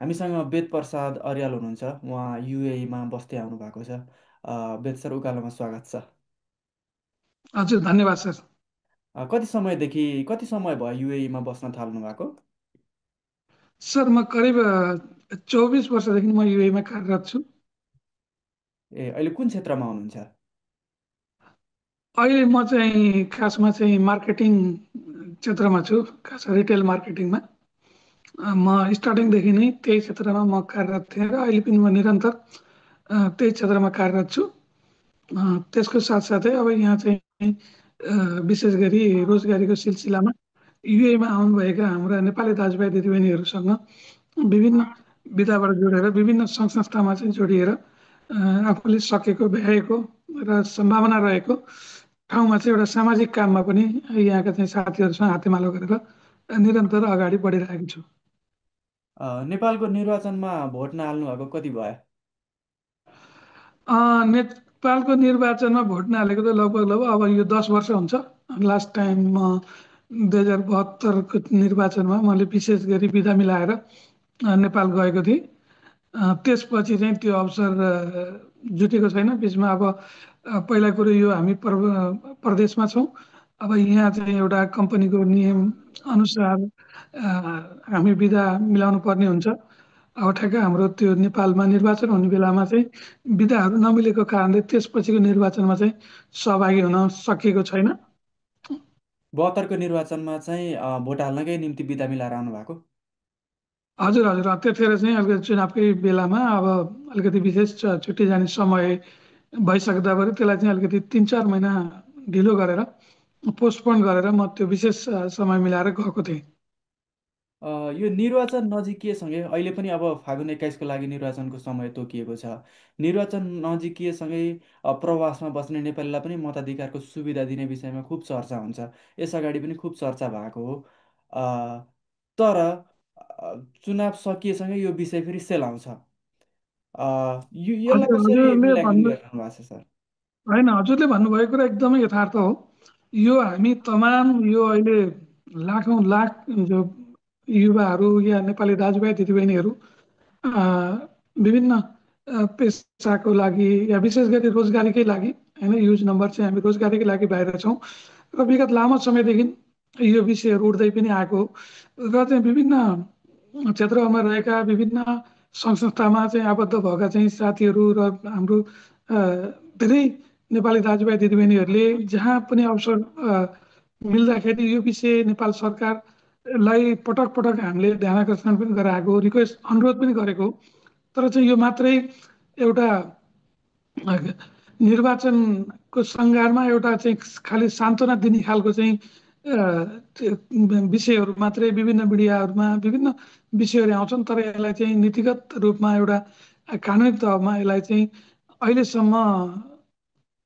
हामीसँग वेद प्रसाद अर्याल हुनुहुन्छ। उहाँ युएईमा बस्दै आउनु भएको छ। वेद सर, उकालोमा स्वागत छ। हजुर, धन्यवाद सर। कति समय भयो युएईमा बस्न थाल्नु भएको? सर, म करिब 24 वर्षदेखि म युएमा कार्यरत छु। ए, अहिले कुन क्षेत्रमा हुनुहुन्छ? अहिले म चाहिँ खासमा चाहिँ मार्केटिङ क्षेत्रमा छु, खास रिटेल मार्केटिङमा। म स्टार्टिङदेखि नै त्यही क्षेत्रमा म कार्यरत थिएँ र अहिले पनि म निरन्तर त्यही क्षेत्रमा कार्यरत छु। त्यसको साथसाथै अब यहाँ चाहिँ विशेष गरी रोजगारीको सिलसिलामा युएमा आउनुभएका हाम्रा नेपाली दाजुभाइ दिदीबहिनीहरूसँग विभिन्न विधाबाट जोडेर विभिन्न सङ्घ संस्थामा चाहिँ जोडिएर आफूले सकेको भ्याएको र सम्भावना रहेको ठाउँमा चाहिँ एउटा सामाजिक काममा पनि यहाँका चाहिँ साथीहरूसँग हातेमालो गरेर निरन्तर अगाडि बढिरहेको छु। नेपालको निर्वाचनमा भोट नहाल्नु भएको कति भयो? नेपालको निर्वाचनमा भोट नहालेको त लगभग अब यो 10 वर्ष हुन्छ। लास्ट टाइम म 2072को निर्वाचनमा मैले विशेष गरी बिदा मिलाएर नेपाल गएको थिएँ। त्यसपछि चाहिँ त्यो अवसर जुटेको छैन। बिचमा अब पहिला कुरो यो हामी प्रदेशमा छौँ। अब यहाँ चाहिँ एउटा कम्पनीको नियम अनुसार हामी बिदा मिलाउनु पर्ने हुन्छ। अब ठ्याक्कै हाम्रो त्यो नेपालमा निर्वाचन हुने बेलामा चाहिँ बिदाहरू नमिलेको कारणले त्यसपछिको निर्वाचनमा चाहिँ सहभागी हुन सकिएको छैन। 72को निर्वाचनमा चाहिँ भोट हाल्नकै निम्ति बिदा मिलाएर आउनु भएको? हजुर हजुर, त्यतिखेर चाहिँ अलिकति चुनावकै बेलामा अब अलिकति विशेष छुट्टी जाने समय भइसक्दाबाट त्यसलाई चाहिँ अलिकति 3-4 महिना ढिलो गरेर पोस्टपोन गरेर म त्यो विशेष समय मिलाएर गएको थिएँ। यो निर्वाचन नजिकिएसँगै अहिले पनि अब फागुन 21को लागि निर्वाचनको समय तोकिएको छ। निर्वाचन नजिकिएसँगै प्रवासमा बस्ने नेपालीलाई पनि मताधिकारको सुविधा दिने विषयमा खुब चर्चा हुन्छ। यस अगाडि पनि खुब चर्चा भएको हो। अ, तर चुनाव सकिएसँगै यो विषय फेरि सेलाउँछ। यसलाई हजुर, कसरी हजुरले मूल्याङ्कन भन्नु गरिरहनु भएको छ, सर? होइन, हजुरले भन्नुभएको कुरा एकदमै यथार्थ हो। यो हामी तमाम यो अहिले लाखौँ लाख जो युवाहरू या नेपाली दाजुभाइ दिदीबहिनीहरू अ, विभिन्न पेसाको लागि या विशेष गरी रोजगारीकै लागि, होइन, युज नम्बर चाहिँ हामी रोजगारीकै लागि बाहिर छौँ र विगत लामो समयदेखि यो विषयहरू उठ्दै पनि आएको हो। र चाहिँ विभिन्न क्षेत्रमा रहेका विभिन्न सङ्घ संस्थामा चाहिँ आबद्ध भएका चाहिँ साथीहरू र हाम्रो अ, धेरै नेपाली दाजुभाइ दिदीबहिनीहरूले जहाँ पनि अवसर मिल्दाखेरि यो विषय नेपाल सरकारलाई पटक पटक हामीले ध्यान आकर्षण पनि गराएको, रिक्वेस्ट अनुरोध पनि गरेको। तर चाहिँ यो मात्रै एउटा निर्वाचनको सङ्घारमा एउटा चाहिँ खालि सान्त्वना दिने खालको चाहिँ त्यो विषयहरू मात्रै विभिन्न मिडियाहरूमा विभिन्न विषयहरू आउँछन्। तर यसलाई चाहिँ नीतिगत रूपमा एउटा कानुनी तहमा यसलाई चाहिँ अहिलेसम्म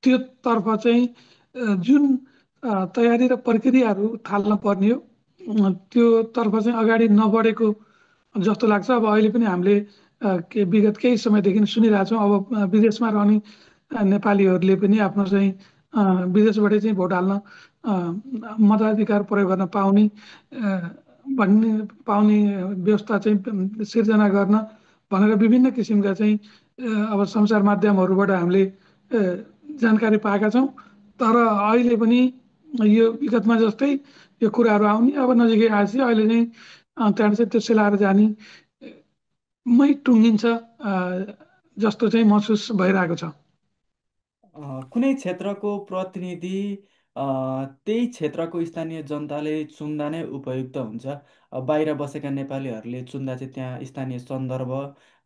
त्योतर्फ चाहिँ जुन तयारी र प्रक्रियाहरू थाल्न पर्ने हो त्योतर्फ चाहिँ अगाडि नबढेको जस्तो लाग्छ। अब अहिले पनि हामीले विगत केही समयदेखि सुनिरहेछौँ। अब विदेशमा रहने नेपालीहरूले पनि आफ्नो चाहिँ विदेशबाटै चाहिँ भोट हाल्न मताधिकार प्रयोग गर्न पाउने भन्ने पाउने व्यवस्था चाहिँ सिर्जना गर्न भनेर विभिन्न किसिमका चाहिँ अब सञ्चार माध्यमहरूबाट हामीले जानकारी पाएका छौँ। तर अहिले पनि यो विगतमा जस्तै यो कुराहरू आउने अब नजिकै आएपछि अहिले चाहिँ त्यहाँबाट चाहिँ त्यो सेलाएर जाने मै टुङ्गिन्छ जस्तो चाहिँ महसुस भइरहेको छ। कुनै क्षेत्रको प्रतिनिधि अ, त्यही क्षेत्रको स्थानीय जनताले चुन्दा नै उपयुक्त हुन्छ। बाहिर बसेका नेपालीहरूले चुन्दा चाहिँ त्यहाँ स्थानीय सन्दर्भ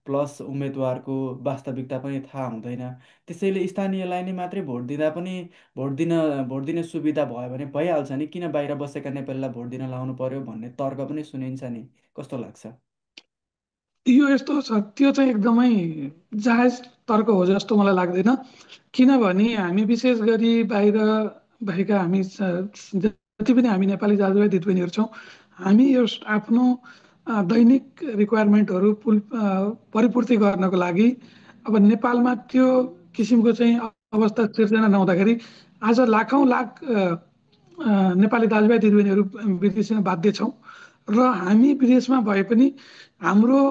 प्लस उम्मेदवारको वास्तविकता पनि थाहा हुँदैन। त्यसैले स्थानीयलाई नै मात्रै भोट दिँदा पनि भोट दिने सुविधा भयो भने भइहाल्छ नि, किन बाहिर बसेका नेपालीलाई भोट दिन लाउनु पर्यो भन्ने तर्क पनि सुनिन्छ नि। कस्तो लाग्छ? यो यस्तो छ, त्यो चाहिँ एकदमै जायज तर्क हो जस्तो मलाई लाग्दैन। किनभने हामी विशेष गरी बाहिर भएका हामी जति पनि हामी नेपाली दाजुभाइ दिदीबहिनीहरू छौँ, हामी यो आफ्नो दैनिक रिक्वायरमेन्टहरू परिपूर्ति गर्नको लागि अब नेपालमा त्यो किसिमको चाहिँ अवस्था सिर्जना नहुँदाखेरि आज लाखौँ लाख नेपाली दाजुभाइ दिदीबहिनीहरू विदेशीमा बाध्य छौँ। र हामी विदेशमा भए पनि हाम्रो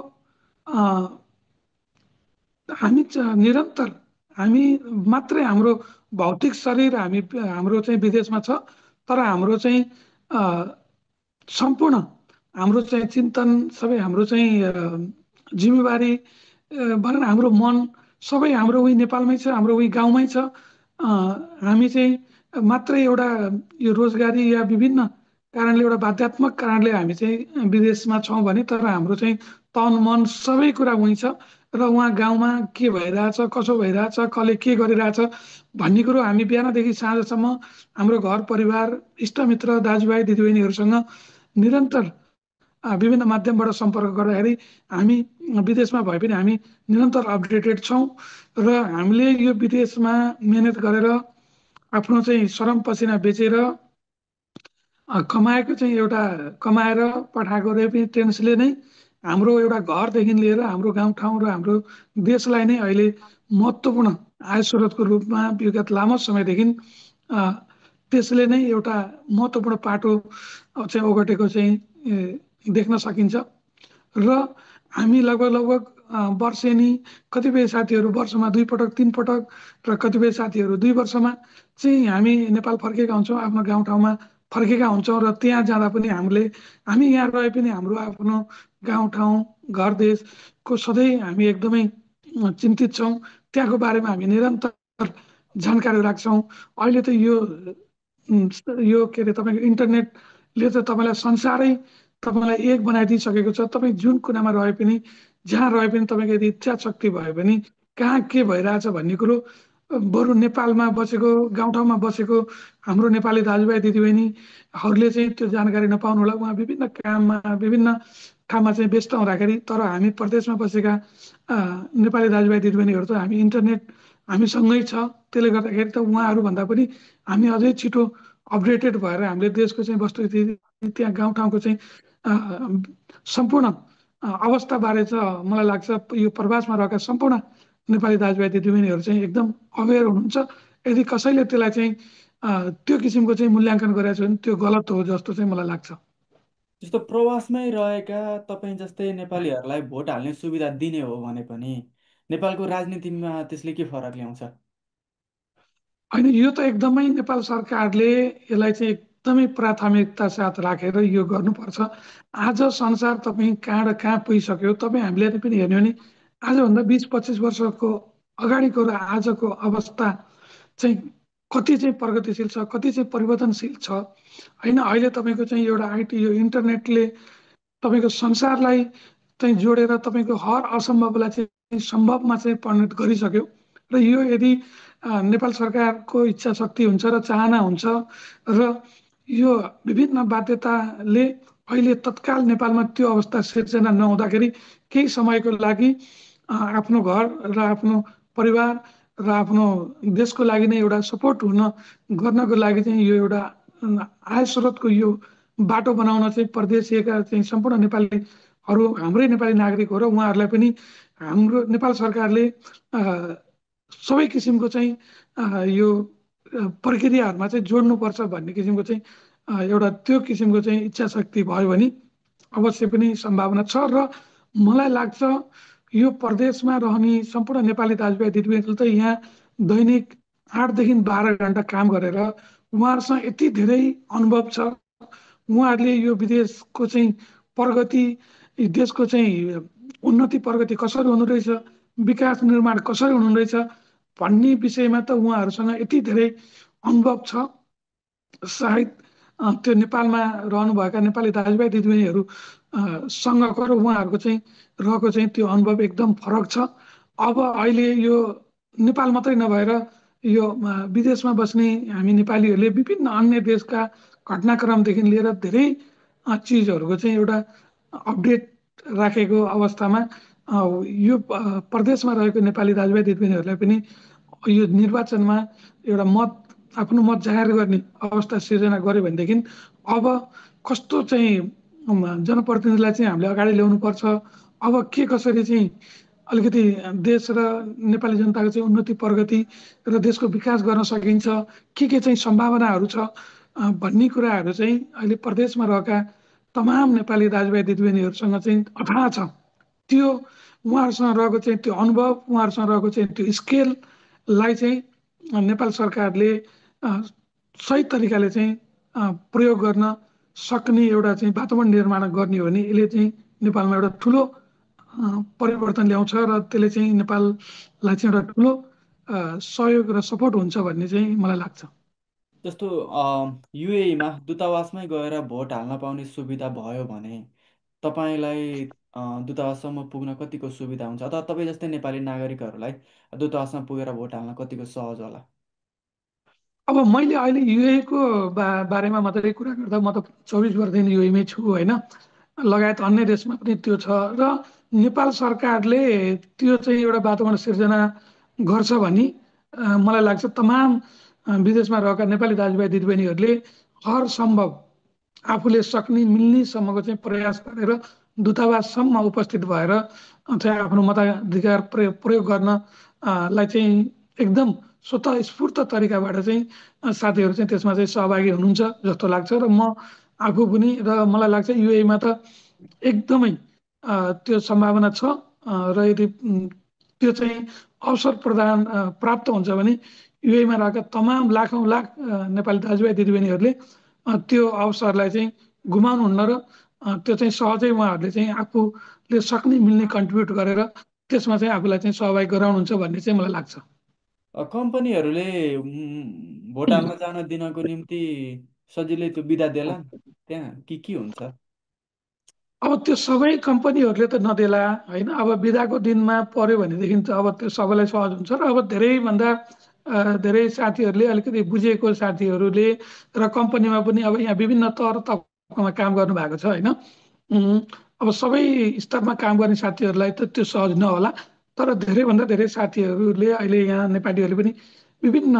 हामी निरन्तर हामी मात्रै हाम्रो भौतिक शरीर हाम्रो चाहिँ विदेशमा छ, तर हाम्रो चाहिँ अ, सम्पूर्ण हाम्रो चाहिँ चिन्तन सबै हाम्रो चाहिँ जिम्मेवारी भनौँ न हाम्रो मन सबै हाम्रो उही नेपालमै छ, हाम्रो उही गाउँमै छ। अ, हामी चाहिँ मात्रै एउटा यो रोजगारी या विभिन्न कारणले एउटा बाध्यात्मक कारणले हामी चाहिँ विदेशमा छौँ भने, तर हाम्रो चाहिँ तन मन सबै कुरा उही छ। र उहाँ गाउँमा के भइरहेछ, कसो भइरहेछ, कसले के गरिरहेछ भन्ने कुरो हामी बिहानदेखि साँझसम्म हाम्रो घर परिवार इष्टमित्र दाजुभाइ दिदीबहिनीहरूसँग निरन्तर विभिन्न माध्यमबाट सम्पर्क गर्दाखेरि हामी विदेशमा भए पनि हामी निरन्तर अपडेटेड छौँ। र हामीले यो विदेशमा मेहनत गरेर आफ्नो चाहिँ श्रम पसिना बेचेर कमाएको चाहिँ एउटा कमाएर पठाएको रेमिटेन्सले नै हाम्रो एउटा घरदेखि लिएर हाम्रो गाउँठाउँ र हाम्रो देशलाई नै अहिले महत्त्वपूर्ण आय स्रोतको रूपमा विगत लामो समयदेखि अ, त्यसले नै एउटा महत्त्वपूर्ण पाटो चाहिँ ओगटेको चाहिँ देख्न सकिन्छ। र हामी लगभग लगभग वर्षेनी कतिपय साथीहरू वर्षमा 2 पटक 3 पटक र कतिपय साथीहरू 2 वर्षमा चाहिँ हामी नेपाल फर्केका हुन्छौँ, आफ्नो गाउँठाउँमा फर्केका हुन्छौँ। र त्यहाँ जाँदा पनि हामी यहाँ रहे पनि हाम्रो आफ्नो गाउँठाउँ घर देशको सधैँ हामी एकदमै चिन्तित छौँ। त्यहाँको बारेमा हामी निरन्तर जानकारी राख्छौँ। अहिले त यो के अरे तपाईँको इन्टरनेटले त तपाईँलाई संसारै तपाईँलाई एक बनाइदिइसकेको छ। तपाईँ जुन कुनामा रहे पनि जहाँ रहे पनि तपाईँको यदि इच्छा शक्ति भयो भने कहाँ के भइरहेछ भन्ने कुरो बरु नेपालमा बसेको गाउँठाउँमा बसेको हाम्रो नेपाली दाजुभाइ दिदीबहिनीहरूले चाहिँ त्यो जानकारी नपाउनु होला, उहाँ विभिन्न काममा विभिन्न ठाउँमा चाहिँ व्यस्त हुँदाखेरि। तर हामी प्रदेशमा बसेका नेपाली दाजुभाइ दिदीबहिनीहरू त हामी इन्टरनेट हामीसँगै छ, त्यसले गर्दाखेरि त उहाँहरूभन्दा पनि हामी अझै छिटो अपडेटेड भएर हामीले देशको चाहिँ वस्तुस्थिति त्यहाँ गाउँठाउँको चाहिँ सम्पूर्ण अवस्थाबारे चाहिँ मलाई लाग्छ यो प्रवासमा रहेका सम्पूर्ण नेपाली दाजुभाइ दिदीबहिनीहरू चाहिँ एकदम अवेर हुनुहुन्छ। यदि कसैले त्यसलाई चाहिँ त्यो किसिमको चाहिँ मूल्याङ्कन गरेको छ भने त्यो गलत हो जस्तो चाहिँ मलाई लाग्छ। जस्तो प्रवासमै रहेका तपाईँ जस्तै नेपालीहरूलाई भोट हाल्ने सुविधा दिने हो भने पनि नेपालको राजनीतिमा त्यसले के फरक ल्याउँछ? होइन, यो त एकदमै नेपाल सरकारले यसलाई चाहिँ एकदमै प्राथमिकता साथ राखेर यो गर्नुपर्छ। आज संसार तपाईँ कहाँबाट कहाँ पुगिसक्यो, तपाईँ हामीले पनि हेर्ने हो भने आजभन्दा 20-25 वर्षको अगाडिको र आजको अवस्था चाहिँ कति चाहिँ प्रगतिशील छ, कति चाहिँ परिवर्तनशील छ। होइन, अहिले तपाईँको चाहिँ एउटा आइटी यो इन्टरनेटले तपाईँको संसारलाई चाहिँ जोडेर तपाईँको हर असम्भवलाई चाहिँ सम्भवमा चाहिँ परिणत गरिसक्यो। र यो यदि नेपाल सरकारको इच्छा शक्ति हुन्छ र चाहना हुन्छ र यो विभिन्न बाध्यताले अहिले तत्काल नेपालमा त्यो अवस्था सिर्जना नहुँदाखेरि केही समयको लागि आफ्नो घर र आफ्नो परिवार र आफ्नो देशको लागि नै एउटा सपोर्ट गर्नको लागि चाहिँ यो एउटा आय स्रोतको यो बाटो बनाउन चाहिँ परदेशिएका चाहिँ सम्पूर्ण नेपालीहरू हाम्रै नेपाली नागरिक हो र उहाँहरूलाई पनि हाम्रो नेपाल सरकारले सबै किसिमको चाहिँ यो प्रक्रियाहरूमा चाहिँ जोड्नुपर्छ भन्ने किसिमको चाहिँ एउटा त्यो किसिमको चाहिँ इच्छा शक्ति भयो भने अवश्य पनि सम्भावना छ। र मलाई लाग्छ यो प्रदेशमा रहने सम्पूर्ण नेपाली दाजुभाइ दिदीबहिनीले त यहाँ दैनिक 8 देखि 12 घन्टा काम गरेर उहाँहरूसँग यति धेरै अनुभव छ। उहाँहरूले यो विदेशको चाहिँ प्रगति देशको चाहिँ उन्नति प्रगति कसरी हुनु रहेछ, विकास निर्माण कसरी हुनु रहेछ भन्ने विषयमा त उहाँहरूसँग यति धेरै अनुभव छ। सायद त्यो नेपालमा रहनुभएका नेपाली दाजुभाइ दिदीबहिनीहरू सँगको र उहाँहरूको चाहिँ रहेको चाहिँ त्यो अनुभव एकदम फरक छ। अब अहिले यो नेपाल मात्रै नभएर यो विदेशमा बस्ने हामी नेपालीहरूले विभिन्न अन्य देशका घटनाक्रमदेखि लिएर धेरै चिजहरूको चाहिँ एउटा अपडेट राखेको अवस्थामा यो प्रदेशमा रहेको नेपाली दाजुभाइ दिदीबहिनीहरूलाई पनि यो निर्वाचनमा एउटा आफ्नो मत जाहेर गर्ने अवस्था सिर्जना गर्यो भनेदेखि अब कस्तो चाहिँ जनप्रतिनिधिलाई चाहिँ हामीले अगाडि ल्याउनु पर्छ, अब के कसरी चाहिँ अलिकति देश र नेपाली जनताको चाहिँ उन्नति प्रगति र देशको विकास गर्न सकिन्छ, के चाहिँ सम्भावनाहरू छ भन्ने कुराहरू चाहिँ अहिले प्रदेशमा रहेका तमाम नेपाली दाजुभाइ दिदीबहिनीहरूसँग चाहिँ अथाह छ। त्यो उहाँहरूसँग रहेको चाहिँ त्यो अनुभव, उहाँहरूसँग रहेको चाहिँ त्यो स्केललाई चाहिँ नेपाल सरकारले अ, सही तरिकाले चाहिँ प्रयोग गर्न सक्ने एउटा चाहिँ वातावरण निर्माण गर्ने हो भने यसले चाहिँ नेपालमा एउटा ठुलो परिवर्तन ल्याउँछ र त्यसले चाहिँ नेपाललाई चाहिँ एउटा ठुलो सहयोग र सपोर्ट हुन्छ भन्ने चाहिँ मलाई लाग्छ। जस्तो युएईमा दूतावासमै गएर भोट हाल्न पाउने सुविधा भयो भने तपाईँलाई दूतावाससम्म पुग्न कतिको सुविधा हुन्छ, अथवा तपाईँ जस्तै नेपाली नागरिकहरूलाई दूतावासमा पुगेर भोट हाल्न कतिको सहज होला? अब मैले अहिले युएको बारेमा मात्रै कुरा गर्दा म त 24 वर्षदेखि युएमै छु होइन, लगायत अन्य देशमा पनि त्यो छ। र नेपाल सरकारले त्यो चाहिँ एउटा वातावरण सिर्जना गर्छ भने मलाई लाग्छ तमाम विदेशमा रहेका नेपाली दाजुभाइ दिदीबहिनीहरूले हर सम्भव आफूले सक्ने मिल्नेसम्मको चाहिँ प्रयास गरेर दूतावाससम्म उपस्थित भएर चाहिँ आफ्नो मताधिकार प्रयोग गर्न लाई चाहिँ एकदम स्वतः स्फूर्त तरिकाबाट चाहिँ साथीहरू चाहिँ त्यसमा चाहिँ सहभागी हुनुहुन्छ जस्तो लाग्छ। र म आफू पनि, र मलाई लाग्छ युएमा त एकदमै त्यो सम्भावना छ। र यदि त्यो चाहिँ अवसर प्राप्त हुन्छ भने युएमा रहेका तमाम लाखौँ लाख नेपाली दाजुभाइ दिदीबहिनीहरूले त्यो अवसरलाई चाहिँ गुमाउनुहुन्न र त्यो चाहिँ सहजै उहाँहरूले चाहिँ आफूले सक्ने मिल्ने कन्ट्रिब्युट गरेर त्यसमा चाहिँ आफूलाई चाहिँ सहभागी गराउनुहुन्छ भन्ने चाहिँ मलाई लाग्छ। कम्पनीहरूले भोट हाल्न जान दिनको निम्ति सजिलै त्यो बिदा देला त्यहाँ के हुन्छ? अब त्यो सबै कम्पनीहरूले त नदेला होइन। अब बिदाको दिनमा पर्यो भनेदेखि त अब त्यो सबैलाई सहज हुन्छ। र अब धेरैभन्दा धेरै साथीहरूले, अलिकति बुझेको साथीहरूले र कम्पनीमा पनि अब यहाँ विभिन्न तह तब्कामा काम गर्नु भएको छ होइन। उम्, अब सबै स्तरमा काम गर्ने साथीहरूलाई त त्यो सहज नहोला, तर धेरैभन्दा धेरै साथीहरूले अहिले यहाँ नेपालीहरूले पनि विभिन्न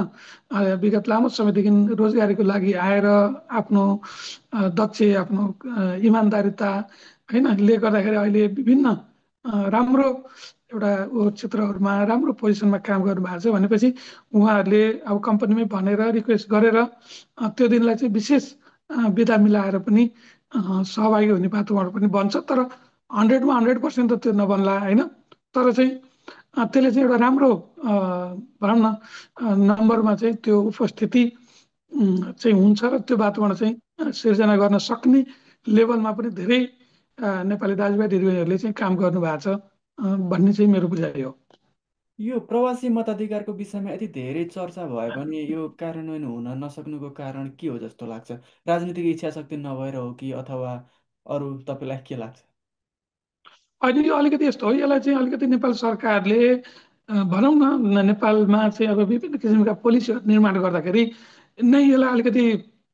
विगत लामो समयदेखि रोजगारीको लागि आएर आफ्नो दक्ष, आफ्नो इमान्दारिता होइन ले गर्दाखेरि अहिले विभिन्न राम्रो एउटा क्षेत्रहरूमा राम्रो पोजिसनमा काम गर्नुभएको छ भनेपछि उहाँहरूले अब कम्पनीमै भनेर रिक्वेस्ट गरेर त्यो दिनलाई चाहिँ विशेष बिदा मिलाएर पनि सहभागी हुने वातावरण पनि बन्छ। तर 100% त त्यो नबन्ला होइन। तर चाहिँ त्यसले चाहिँ एउटा राम्रो भनौँ न नम्बरमा चाहिँ त्यो उपस्थिति चाहिँ हुन्छ र त्यो वातावरण चाहिँ सिर्जना गर्न सक्ने लेभलमा पनि धेरै नेपाली दाजुभाइ दिदीबहिनीहरूले चाहिँ काम गर्नु भएको छ भन्ने चाहिँ मेरो बुझाइ हो। यो प्रवासी मताधिकारको विषयमा यति धेरै चर्चा भए पनि यो कार्यान्वयन हुन नसक्नुको कारण के हो जस्तो लाग्छ? राजनीतिक इच्छा शक्ति नभएर हो कि, अथवा अरू तपाईँलाई के लाग्छ? अहिले यो अलिकति यस्तो हो, यसलाई चाहिँ अलिकति नेपाल सरकारले भनौँ न नेपालमा चाहिँ अब विभिन्न किसिमका पोलिसीहरू निर्माण गर्दाखेरि नै यसलाई अलिकति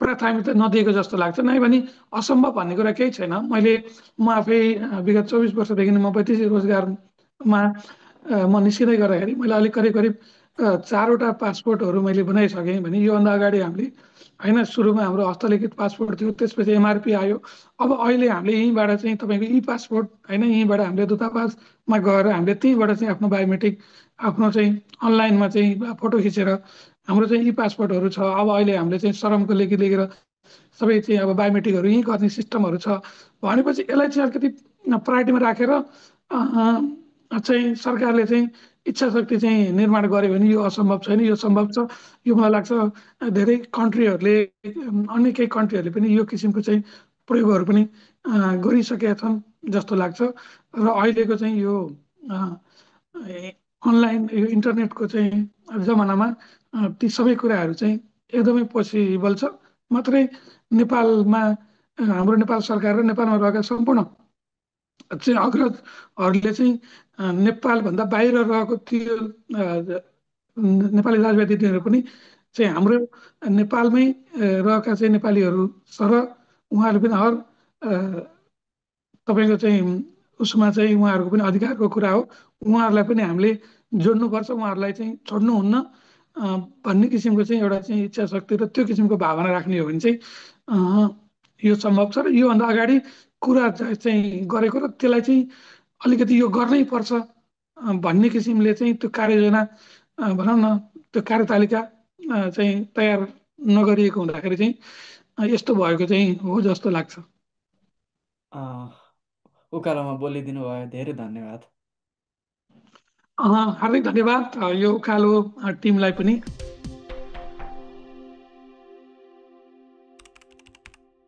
प्राथमिकता नदिएको जस्तो लाग्छ। नै भने असम्भव भन्ने कुरा केही छैन। म आफै विगत 24 वर्षदेखि म वैदेशिक रोजगारमा म निस्किँदै गर्दाखेरि मैले अलिक करिब करिब 4वटा पासपोर्टहरू मैले बनाइसकेँ भने योभन्दा अगाडि हामीले होइन सुरुमा हाम्रो हस्तलिखित पासपोर्ट थियो, त्यसपछि एमआरपी आयो। अब अहिले हामीले यहीँबाट चाहिँ तपाईँको ई पासपोर्ट होइन, यहीँबाट हामीले दूतावासमा गएर हामीले त्यहीँबाट चाहिँ आफ्नो बायोमेट्रिक आफ्नो चाहिँ अनलाइनमा चाहिँ फोटो खिचेर हाम्रो चाहिँ ई पासपोर्टहरू छ। अब अहिले हामीले चाहिँ श्रमको लेखी लिएर सबै चाहिँ अब बायोमेट्रिकहरू यहीँ गर्ने सिस्टमहरू छ भनेपछि यसलाई चाहिँ अलिकति प्रायोरिटीमा राखेर चाहिँ सरकारले चाहिँ इच्छा शक्ति चाहिँ निर्माण गर्यो भने यो असम्भव छैन, यो सम्भव छ। यो मलाई लाग्छ धेरै कन्ट्रीहरूले, अन्य केही कन्ट्रीहरूले पनि यो किसिमको चाहिँ प्रयोगहरू पनि गरिसकेका छन् जस्तो लाग्छ। र अहिलेको चाहिँ यो अनलाइन यो इन्टरनेटको चाहिँ जमानामा ती सबै कुराहरू चाहिँ एकदमै पोसिबल छ। मात्रै नेपालमा हाम्रो नेपाल सरकार र नेपालमा रहेका सम्पूर्ण चाहिँ अग्रजहरूले चाहिँ नेपालभन्दा बाहिर रहेको त्यो नेपाली दाजुभाइ दिदीहरू पनि चाहिँ हाम्रो नेपालमै रहेका चाहिँ नेपालीहरू सर उहाँहरू पनि हर तपाईँको चाहिँ उसमा चाहिँ उहाँहरूको पनि अधिकारको कुरा हो। उहाँहरूलाई पनि हामीले जोड्नुपर्छ, उहाँहरूलाई चाहिँ छोड्नुहुन्न भन्ने किसिमको चाहिँ एउटा चाहिँ इच्छा शक्ति र त्यो किसिमको भावना राख्ने हो भने चाहिँ यो सम्भव छ। र योभन्दा अगाडि कुरा चाहिँ गरेको र त्यसलाई चाहिँ अलिकति यो गर्नै पर्छ भन्ने किसिमले चाहिँ त्यो कार्ययोजना भनौँ न त्यो कार्यतालिका चाहिँ तयार नगरिएको हुँदाखेरि चाहिँ यस्तो भएको चाहिँ हो जस्तो लाग्छ। उकालोमा बोलिदिनु भयो, धेरै धन्यवाद। हार्दिक धन्यवाद यो उकालो टिमलाई पनि।